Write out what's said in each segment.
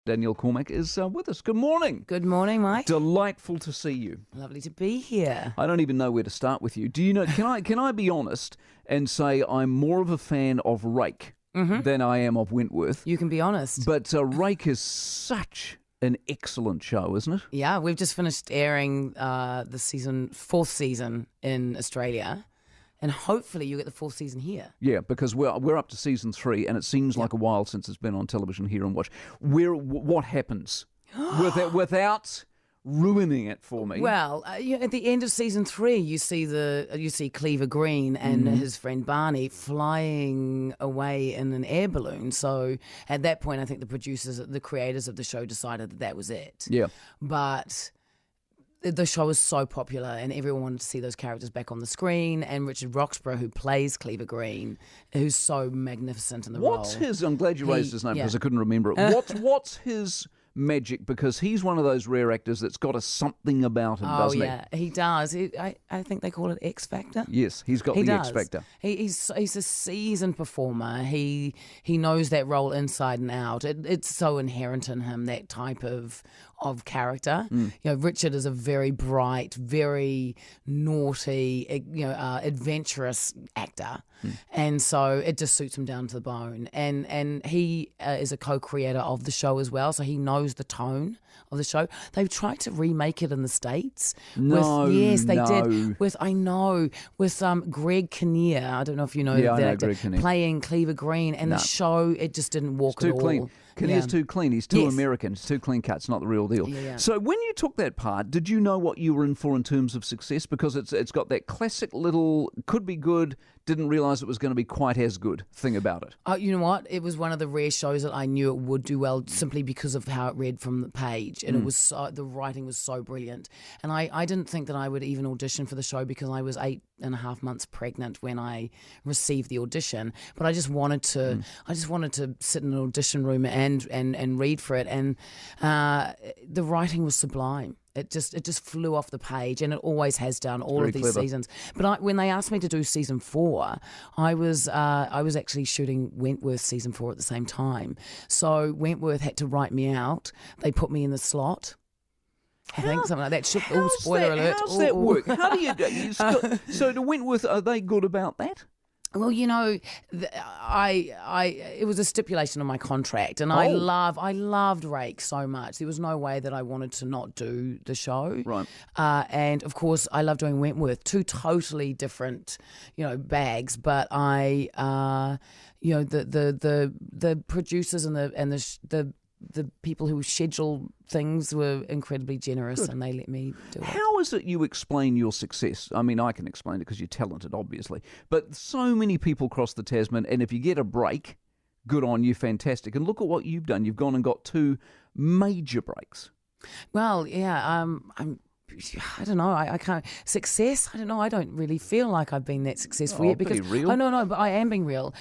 Danielle Cormack is with us. Good morning. Good morning, Mike. Delightful to see you. Lovely to be here. I don't even know where to start with you. Do you know? Can I be honest and say I'm more of a fan of Rake than I am of Wentworth? You can be honest. But Rake is such an excellent show, isn't it? Yeah, we've just finished airing the fourth season in Australia. And hopefully you get the fourth season here. Yeah, because we're up to season 3, and it seems like a while since it's been on television here and watch. What happens without ruining it for me? Well, at the end of season 3, you see Cleaver Green and his friend Barney flying away in an air balloon. So at that point, I think the creators of the show decided that was it. Yeah, but the show is so popular and everyone wanted to see those characters back on the screen, and Richard Roxburgh, who plays Cleaver Green, who's so magnificent in the role. I'm glad you raised his name because I couldn't remember it. What's his magic? Because he's one of those rare actors that's got a something about him, doesn't he? Oh, yeah, he does. I think they call it X Factor. Yes, he's got the X Factor. He's a seasoned performer. He knows that role inside and out. It's so inherent in him, that type of character. Richard is a very bright, very naughty, adventurous actor, and so it just suits him down to the bone. And he is a co-creator of the show as well, so he knows the tone of the show. They've tried to remake it in the States. Yes, they did. With Greg Kinnear. I don't know if you know that actor, playing Cleaver Green, and the show, it just didn't walk at all. Clean. Kinnear's too clean. He's too American. It's too clean cut. It's not the real deal. Yeah. So when you took that part, did you know what you were in for in terms of success? Because it's got that classic little could be good, didn't realise it was going to be quite as good thing about it. You know what? It was one of the rare shows that I knew it would do well simply because of how it read from the page, and it was the writing was so brilliant. And I didn't think that I would even audition for the show because I was 8.5 months pregnant when I received the audition. But I just wanted to sit in an audition room and read for it, and the writing was sublime. It just flew off the page, and it always has done all of these seasons. But when they asked me to do season 4, I was actually shooting Wentworth season 4 at the same time. So Wentworth had to write me out. They put me in the slot. I think something like that. Spoiler alert. How's that work? How do you so to Wentworth, are they good about that? Well, it was a stipulation of my contract, and I loved Rake so much. There was no way that I wanted to not do the show. Right. And of course, I love doing Wentworth. 2 totally different, bags. But the producers and the people who schedule things were incredibly generous, and they let me do it. How is it you explain your success? I mean, I can explain it because you're talented, obviously. But so many people cross the Tasman, and if you get a break, good on you, fantastic. And look at what you've done. You've gone and got 2 major breaks. Well, yeah, I don't know. I can't. Success? I don't know. I don't really feel like I've been that successful yet. Because be real. Oh no, but I am being real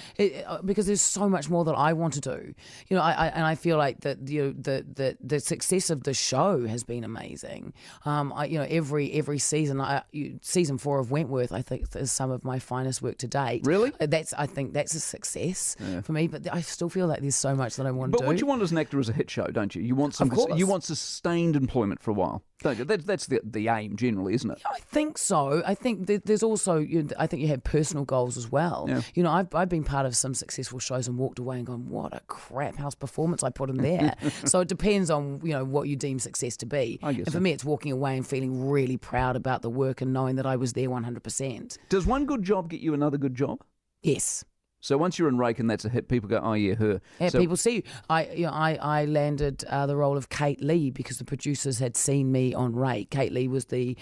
because there's so much more that I want to do. I feel like that the success of the show has been amazing. Every season, season 4 of Wentworth, I think is some of my finest work to date. Really? I think that's a success for me. But I still feel like there's so much that I want to do. But what you want as an actor is a hit show, don't you? You want you want sustained employment for a while, don't you? That's the aim generally, isn't it? I think so. I think there's also, I think you have personal goals as well. Yeah. I've been part of some successful shows and walked away and gone, what a crap house performance I put in there. So it depends on, what you deem success to be. I guess and for me, it's walking away and feeling really proud about the work and knowing that I was there 100%. Does one good job get you another good job? Yes. So once you're in Rake and that's a hit, people go, oh yeah, her. Yeah, so, people see you. I landed the role of Kate Lee because the producers had seen me on Rake. Kate Lee was the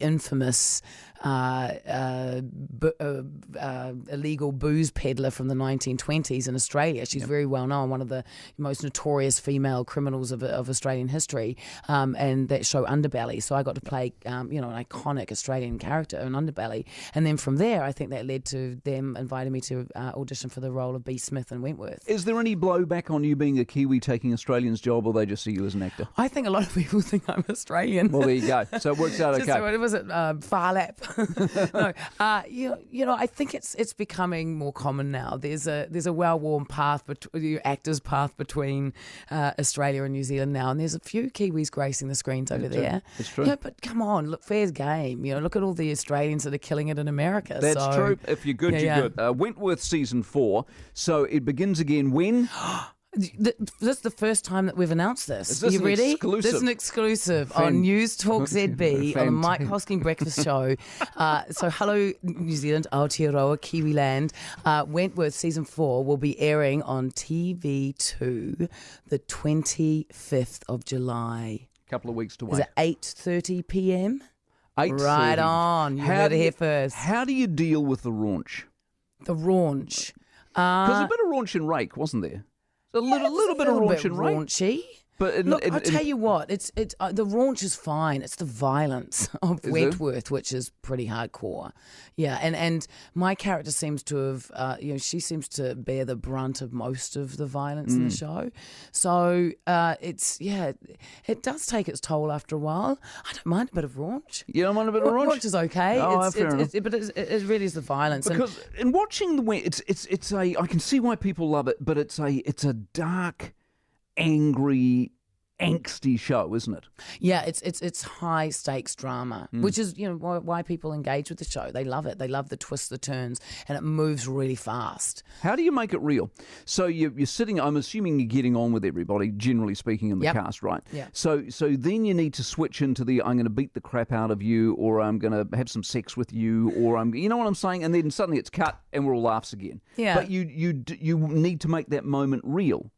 infamous illegal booze peddler from the 1920s in Australia. She's very well known, one of the most notorious female criminals of Australian history, and that show Underbelly. So I got to play an iconic Australian character in Underbelly, and then from there I think that led to them inviting me to to audition for the role of B. Smith in Wentworth. Is there any blowback on you being a Kiwi taking Australian's job, or they just see you as an actor? I think a lot of people think I'm Australian. Well, there you go. So it works out okay. What was it? Far lap. No, you know, I think it's becoming more common now. There's a well-worn path, actors' path between Australia and New Zealand now, and there's a few Kiwis gracing the screens over there. It's true. Yeah, but come on, look, fair's game. You know, look at all the Australians that are killing it in America. That's true. If you're good, you're good. Wentworth season 4. So it begins again when? This is the first time that we've announced this. Is this Are you ready? Exclusive? This is an exclusive on News Talk ZB on the Mike Hosking Breakfast Show. So hello, New Zealand, Aotearoa, Kiwiland. Wentworth season 4 will be airing on TV2 the 25th of July. A couple of weeks to wait. Is it 8:30 p.m? 8:30. Right on. You heard it here first. How do you deal with the raunch? The raunch. Because a bit of raunch and rake, wasn't there? A little bit of raunch and rake. Raunchy. But look, I'll tell you what, it's the raunch is fine. It's the violence of Wentworth, which is pretty hardcore. Yeah, and my character seems to have, she seems to bear the brunt of most of the violence in the show. So it does take its toll after a while. I don't mind a bit of raunch. You don't mind a bit of raunch? Raunch is okay. Fair enough. But it really is the violence. Because in watching it's a I can see why people love it, but it's a dark, angry, angsty show, isn't it? Yeah, it's high stakes drama, which is why people engage with the show. They love it. They love the twists, the turns, and it moves really fast. How do you make it real? So you're sitting. I'm assuming you're getting on with everybody, generally speaking, in the cast, right? Yeah. So then you need to switch into the I'm going to beat the crap out of you, or I'm going to have some sex with you, or you know what I'm saying? And then suddenly it's cut, and we're all laughs again. Yeah. But you need to make that moment real.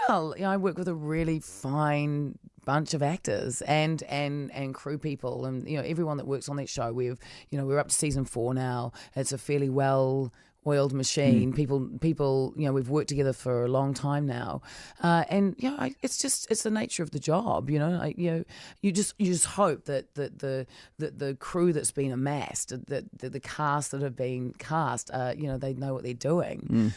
Well, I work with a really fine bunch of actors and crew people, and everyone that works on that show. We're up to season 4 now. It's a fairly well-oiled machine. People, we've worked together for a long time now, and it's the nature of the job. You just hope that the crew that's been amassed, that the cast that have been cast, they know what they're doing.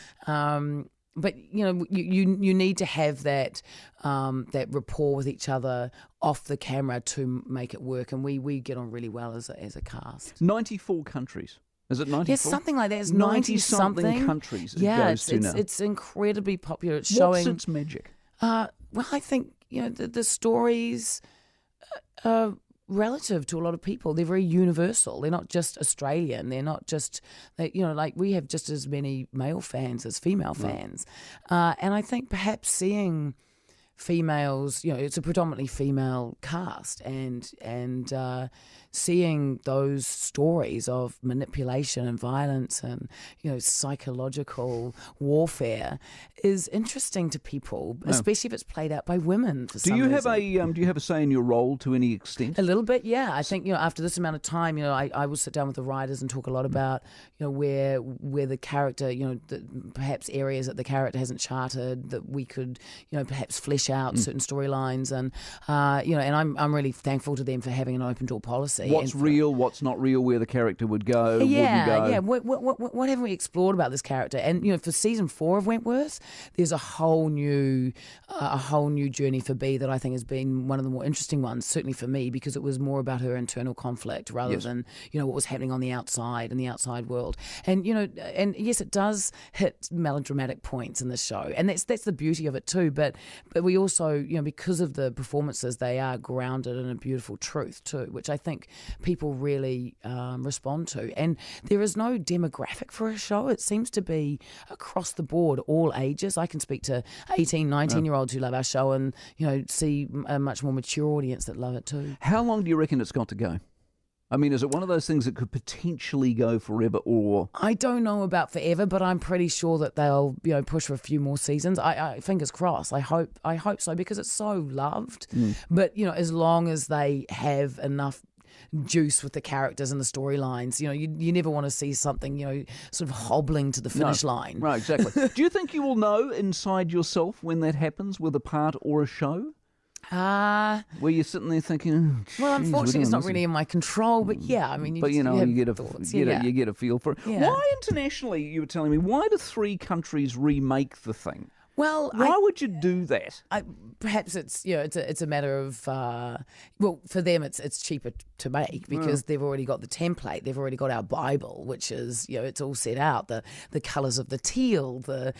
But you need to have that rapport with each other off the camera to make it work, and we get on really well as a cast. 94 countries. Is it 94? Yes, something like that. It's 90-something countries. It's incredibly popular. It's showing. What's its magic? Well, I think the stories are relative to a lot of people. They're very universal. They're not just Australian. They're not just, like we have just as many male fans as female fans. And I think perhaps seeing females, it's a predominantly female cast, and seeing those stories of manipulation and violence and psychological warfare is interesting to people, especially if it's played out by women. Do you have a say in your role to any extent? A little bit, yeah. I think after this amount of time, I will sit down with the writers and talk a lot about where the character, perhaps areas that the character hasn't charted that we could perhaps flesh out certain storylines, and and I'm really thankful to them for having an open door policy. What's real, what's not real, where the character would go, wouldn't go. Yeah. What haven't we explored about this character? And for season 4 of Wentworth, there's a whole new journey for Bea that I think has been one of the more interesting ones, certainly for me, because it was more about her internal conflict rather than what was happening on the outside in the outside world. And and yes, it does hit melodramatic points in the show, and that's the beauty of it too. But we also because of the performances, they are grounded in a beautiful truth too, which I think people really respond to. And there is no demographic for a show. It seems to be across the board, all ages. I can speak to 18, 19-year-olds who love our show, and see a much more mature audience that love it too. How long do you reckon it's got to go? I mean, is it one of those things that could potentially go forever, or? I don't know about forever, but I'm pretty sure that they'll push for a few more seasons. I fingers crossed. I hope so, because it's so loved. But as long as they have enough juice with the characters and the storylines, you never want to see something sort of hobbling to the finish line. Right, exactly. Do you think you will know inside yourself when that happens with a part or a show? Were you sitting there thinking, oh, Well, geez, unfortunately, it's not we're doing really in my control. But yeah, I mean, But you have get a thoughts. you get a feel for it. Yeah. Why internationally? You were telling me, why do 3 countries remake the thing? Well, Why would you do that? perhaps it's it's a matter of well, for them it's cheaper to make because they've already got the template, they've already got our Bible, which is it's all set out, the colours of the teal, the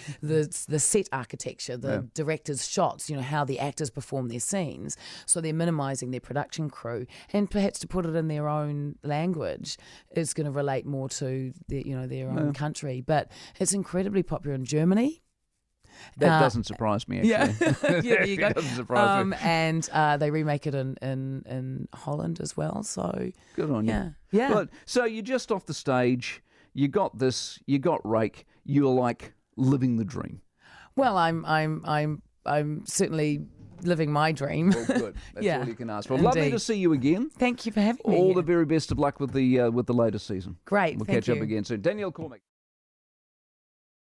set architecture, the director's shots, how the actors perform their scenes, so they're minimising their production crew, and perhaps to put it in their own language, it's going to relate more to their own country. But it's incredibly popular in Germany. That doesn't surprise me, actually. Yeah, there you go. It doesn't surprise me. And they remake it in Holland as well. So Good on you. Yeah. But, so you're just off the stage. You got this. You got Rake. You're like living the dream. Well, I'm certainly living my dream. Well, good. That's all you can ask for. Indeed. Lovely to see you again. Thank you for having me. All the very best of luck with the latest season. Great. We'll thank catch up you. again soon. Danielle Cormack.